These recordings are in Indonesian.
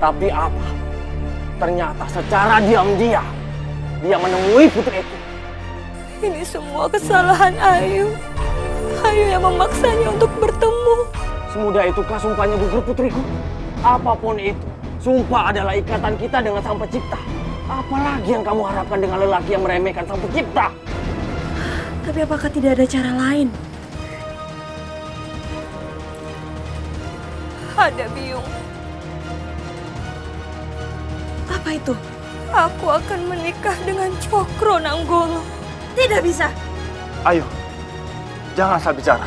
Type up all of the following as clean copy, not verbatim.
Tapi apa? Ternyata secara diam-diam dia menemui putriku. Ini semua kesalahan Ayu. Ayu yang memaksanya untuk bertemu. Semudah itukah sumpahnya gugur putriku? Apapun itu, sumpah adalah ikatan kita dengan Sang Pencipta. Apalagi yang kamu harapkan dengan lelaki yang meremehkan Sang Pencipta? Tapi apakah tidak ada cara lain? Ada, Biyung. Apa itu? Aku akan menikah dengan Cokro Nanggolo. Tidak bisa. Ayo, jangan asal bicara.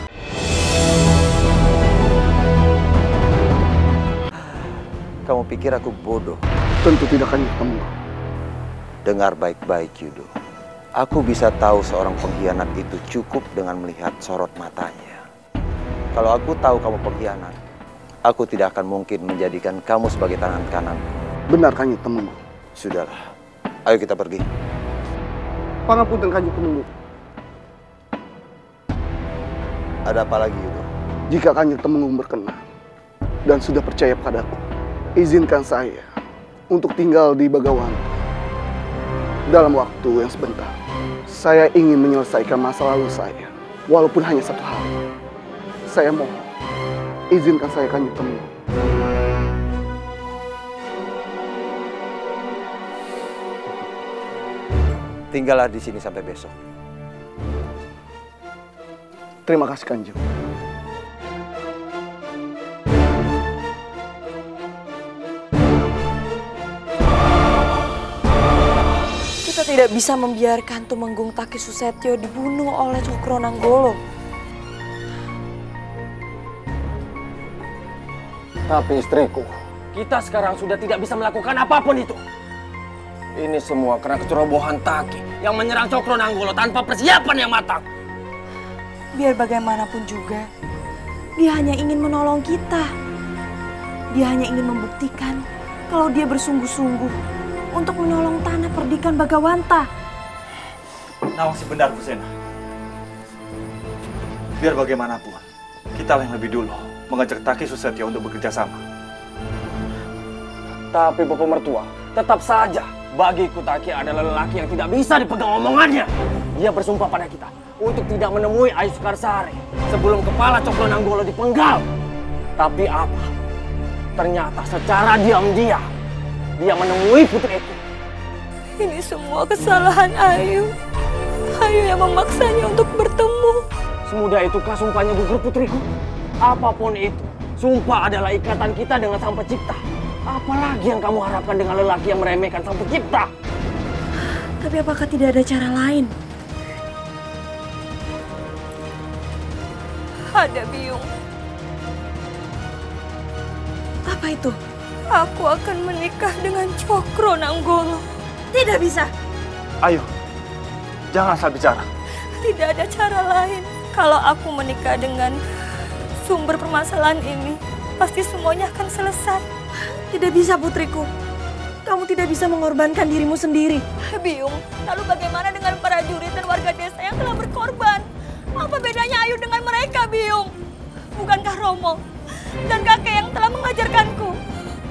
Kamu pikir aku bodoh? Tentu tidak akan ketemu. Dengar baik-baik, Yudo. Aku bisa tahu seorang pengkhianat itu cukup dengan melihat sorot matanya. Kalau aku tahu kamu pengkhianat, aku tidak akan mungkin menjadikan kamu sebagai tangan kananku. Benar Kanjeng Temenggu. Sudahlah, ayo kita pergi. Pangapunten Kanjeng Temenggu. Ada apa lagi, Yudo? Jika Kanjeng Temenggu berkenan dan sudah percaya padaku, izinkan saya untuk tinggal di Bagawanta. Dalam waktu yang sebentar, saya ingin menyelesaikan masa lalu saya, walaupun hanya satu hari. Saya mohon, izinkan saya Kanjeng Temenggu. Tinggallah di sini sampai besok. Terima kasih Kanjeng. Kita tidak bisa membiarkan Tumenggung Taki Susetyo dibunuh oleh Cokro Nanggolo. Tapi istriku, kita sekarang sudah tidak bisa melakukan apapun itu. Ini semua karena kecerobohan Taki yang menyerang Cokro Nanggolo tanpa persiapan yang matang. Biar bagaimanapun juga, dia hanya ingin menolong kita. Dia hanya ingin membuktikan kalau dia bersungguh-sungguh untuk menolong tanah perdikan Bagawanta. Nawangsi benar, Fusena. Biar bagaimanapun, kita yang lebih dulu mengajak Taki Susetyo untuk bekerja sama. Tapi Bapak Mertua, tetap saja bagiku Taki adalah lelaki yang tidak bisa dipegang omongannya. Dia bersumpah pada kita untuk tidak menemui Ayu Sukarsari sebelum kepala Cokro Nanggolo dipenggal. Tapi apa? Ternyata secara diam-diam dia menemui putriku. Ini semua kesalahan Ayu. Ayu yang memaksanya untuk bertemu. Semudah itukah sumpahnya gugur putriku? Apapun itu, sumpah adalah ikatan kita dengan Sang Pencipta. Apalagi yang kamu harapkan dengan lelaki yang meremehkan Sang Pencipta? Tapi apakah tidak ada cara lain? Ada, Biyung. Apa itu? Aku akan menikah dengan Cokro Nanggolo. Tidak bisa. Ayo, jangan asal bicara. Tidak ada cara lain. Kalau aku menikah dengan sumber permasalahan ini, pasti semuanya akan selesai. Tidak bisa, putriku. Kamu tidak bisa mengorbankan dirimu sendiri. Biyung, lalu bagaimana dengan para jurid dan warga desa yang telah berkorban? Apa bedanya Ayu dengan mereka, Biyung? Bukankah Romo dan kakek yang telah mengajarkanku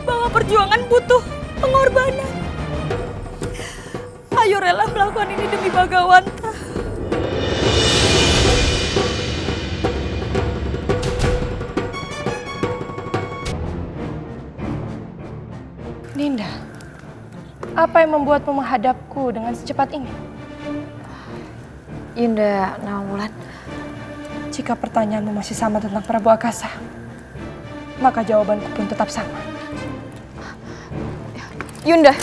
bahwa perjuangan butuh pengorbanan? Ayu rela melakukan ini demi Bagawanta. Dinda, apa yang membuatmu menghadapku dengan secepat ini? Yunda Nawangwulan, Jika pertanyaanmu masih sama tentang Prabu Akasa, maka jawabanku pun tetap sama. Yunda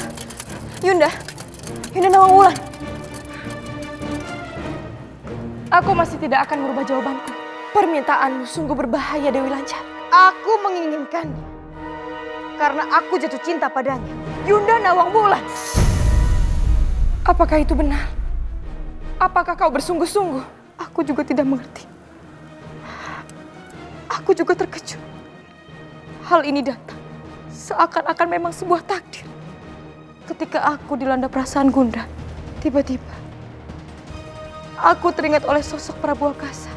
Nawangwulan. Aku masih tidak akan merubah jawabanku. Permintaanmu sungguh berbahaya, Dewi Lancar. Aku menginginkannya karena aku jatuh cinta padanya. Yunda Nawangwulan. Apakah itu benar? Apakah kau bersungguh-sungguh? Aku juga tidak mengerti. Aku juga terkejut. Hal ini datang seakan-akan memang sebuah takdir. Ketika aku dilanda perasaan gundah, tiba-tiba aku teringat oleh sosok Prabu Akasa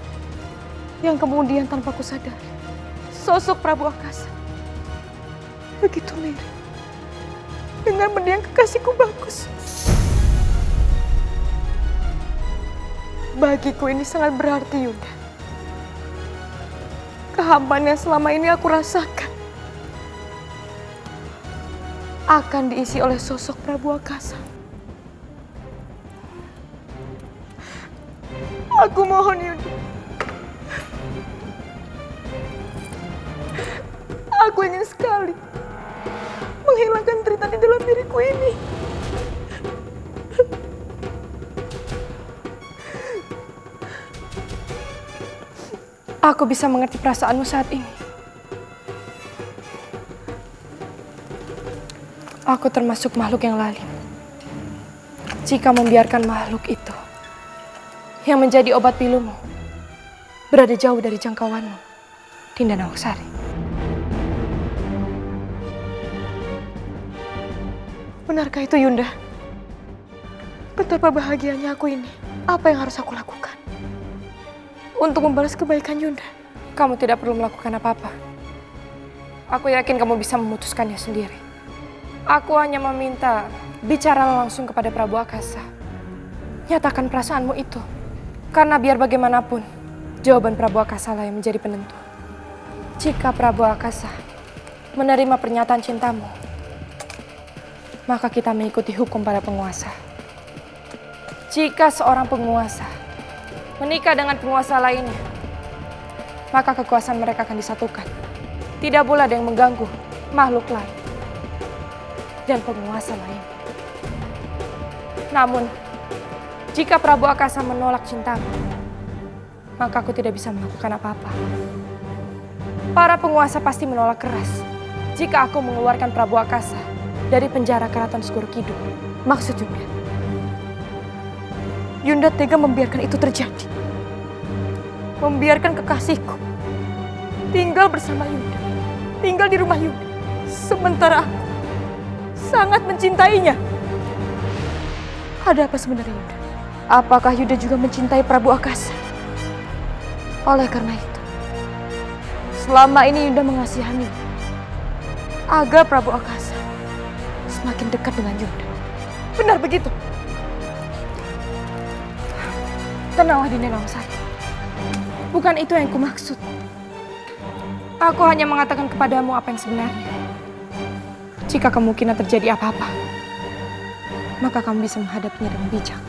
yang kemudian tanpa ku sadari, sosok Prabu Akasa begitu mirip dengan mendiang kekasihku Bagus. Bagiku ini sangat berarti, Yunda. Kehampaan yang selama ini aku rasakan akan diisi oleh sosok Prabu Akasa. Aku mohon, Yunda. Aku ingin sekali menghilangkan derita di dalam diriku ini. Aku bisa mengerti perasaanmu saat ini. Aku termasuk makhluk yang lalim. Jika membiarkan makhluk itu, yang menjadi obat pilumu, berada jauh dari jangkauanmu, Dinda Nawangsari. Benarkah itu, Yunda? Betapa bahagianya aku ini. Apa yang harus aku lakukan untuk membalas kebaikan Yunda? Kamu tidak perlu melakukan apa-apa. Aku yakin kamu bisa memutuskannya sendiri. Aku hanya meminta bicara langsung kepada Prabu Akasa. Nyatakan perasaanmu itu. Karena biar bagaimanapun, jawaban Prabu Akasa lah yang menjadi penentu. Jika Prabu Akasa menerima pernyataan cintamu, maka kita mengikuti hukum para penguasa. Jika seorang penguasa menikah dengan penguasa lainnya, maka kekuasaan mereka akan disatukan. Tidak boleh ada yang mengganggu makhluk lain dan penguasa lain. Namun, jika Prabu Akasa menolak cintamu, maka aku tidak bisa melakukan apa-apa. Para penguasa pasti menolak keras jika aku mengeluarkan Prabu Akasa dari penjara Keraton Segoro Kidul. Maksud Yunda, Yunda tega membiarkan itu terjadi. Membiarkan kekasihku tinggal bersama Yunda, tinggal di rumah Yunda, sementara aku sangat mencintainya. Ada apa sebenarnya, Yunda? Apakah Yunda juga mencintai Prabu Akasa? Oleh karena itu, selama ini Yunda mengasihani agar Prabu Akasa semakin dekat dengan Yunda. Benar begitu? Tenanglah, Dinda Nawangsari. Bukan itu yang kumaksud. Aku hanya mengatakan kepadamu apa yang sebenarnya. Jika kemungkinan terjadi apa-apa, maka kamu bisa menghadapinya dengan bijak.